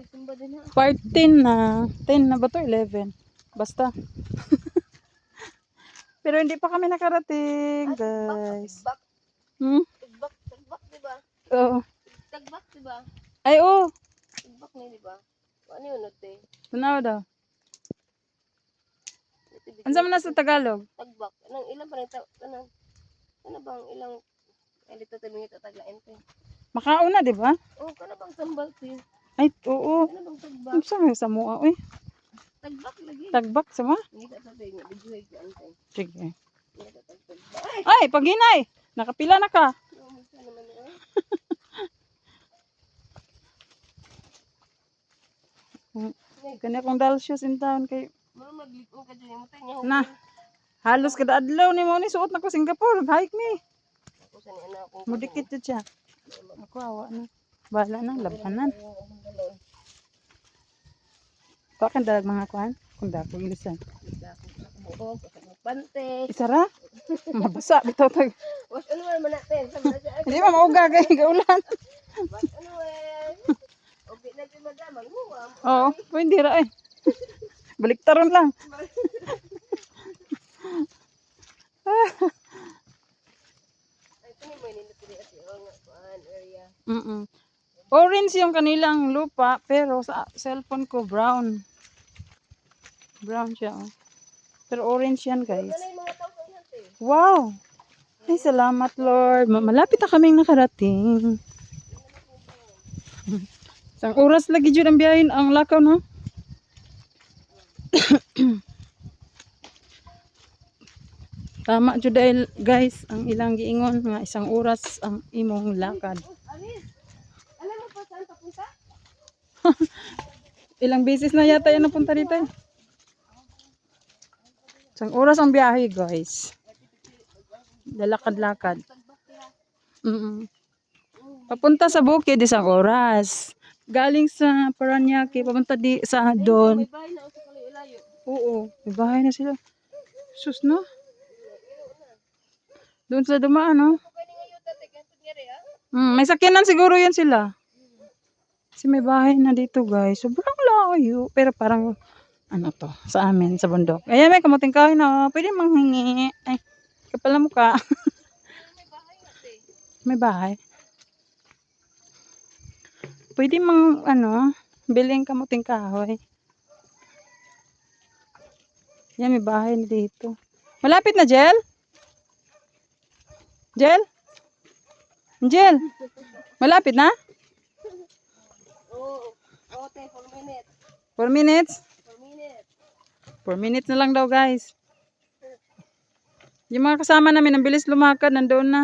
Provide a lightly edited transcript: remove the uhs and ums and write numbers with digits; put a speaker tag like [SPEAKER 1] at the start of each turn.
[SPEAKER 1] nagsimba din ha.
[SPEAKER 2] Part 10 na. 10 na ba to? 11. Basta. Pero hindi pa kami nakarating, guys.
[SPEAKER 1] Tagbak.
[SPEAKER 2] Hmm?
[SPEAKER 1] Tagbak, diba?
[SPEAKER 2] Oo.
[SPEAKER 1] Tagbak, diba?
[SPEAKER 2] Ay, oo.
[SPEAKER 1] Tagbak na, diba? Ano yun, ate?
[SPEAKER 2] Tunaw daw. Ansa man na sa Tagalog?
[SPEAKER 1] Tagbak. Anong ilang pa rin? Ano bang ilang... Ay, dito tayo ito taglain te.
[SPEAKER 2] Makauna, di ba?
[SPEAKER 1] Oh, kano bang tambal te?
[SPEAKER 2] Ay, oo.
[SPEAKER 1] Ano bang tagbak?
[SPEAKER 2] Ano sa sa mua, uy?
[SPEAKER 1] Tagbak lagi.
[SPEAKER 2] Tagbak sa mga?
[SPEAKER 1] Hindi ka sabi nga, bijuhay ko ante.
[SPEAKER 2] Sige.
[SPEAKER 1] Hindi ka tagbak.
[SPEAKER 2] Ay, paginay! Nakapila na ka.
[SPEAKER 1] Ano naman yun?
[SPEAKER 2] Kanya kong dalsius in town kay
[SPEAKER 1] Maro maglikong ka dyan. Mutay niya.
[SPEAKER 2] na. Halos kada adlaw ni mo ni suot na ko Singapore. Hike me.
[SPEAKER 1] Ako sa niya na akong...
[SPEAKER 2] Mudikit jud siya. Ako awa na. Bahala na labanan. Pakan dalag mga kuan. Kung dako ilisan.
[SPEAKER 1] Buhok, pante.
[SPEAKER 2] Isara. Mabasa bitaw tag.
[SPEAKER 1] Was ano man natin? Sabi na siya.
[SPEAKER 2] Hindi ma mauga kay gaulan.
[SPEAKER 1] Was ano eh? Okay na si madam.
[SPEAKER 2] Oo, pwede ra eh. Baliktaron lang.
[SPEAKER 1] Ito ni may nilipili at yung area.
[SPEAKER 2] Orange yung kanilang lupa pero sa cellphone ko brown. Brown siya. Oh. Pero orange yan guys.
[SPEAKER 1] Ano yung mga tao sa inante?
[SPEAKER 2] Wow! Ay salamat Lord. Malapit na kaming nakarating. Isang oras lagi dyan ang biyahin ang lakaw no? Tama jud dahil guys ang ilang giingon nga isang oras ang imong lakad.
[SPEAKER 1] Alis! Alam mo pa saan papunta?
[SPEAKER 2] Ilang beses na yata yan napunta dito eh. Isang oras ang biyahe guys. Lalakad-lakad. Papunta sa bukid isang oras. Galing sa Paranaque papunta di sa doon.
[SPEAKER 1] May bahay na ako sa Kalilayo.
[SPEAKER 2] Oo, may bahay na sila. Sus no? Doon sa dumaan no?
[SPEAKER 1] Pwede nga yun dati. Ganito nga rin
[SPEAKER 2] May sakyanan siguro yan sila. Kasi may bahay na dito guys. Sobrang layo. Pero parang ano to sa amin sa bundok. Ayan may kamuting kahoy na. Pwede manghingi. Ay kapal na mukha.
[SPEAKER 1] May bahay nga te.
[SPEAKER 2] May bahay. Pwede mang ano biling kamuting kahoy. Yan may bahay na dito. Malapit na Jel? Jel? Jel? Malapit na?
[SPEAKER 1] Oo. Oo te, 4 minutes.
[SPEAKER 2] 4 minutes?
[SPEAKER 1] 4 minutes.
[SPEAKER 2] 4 minutes na lang daw guys. Yung mga kasama namin ang bilis lumakad nandoon na.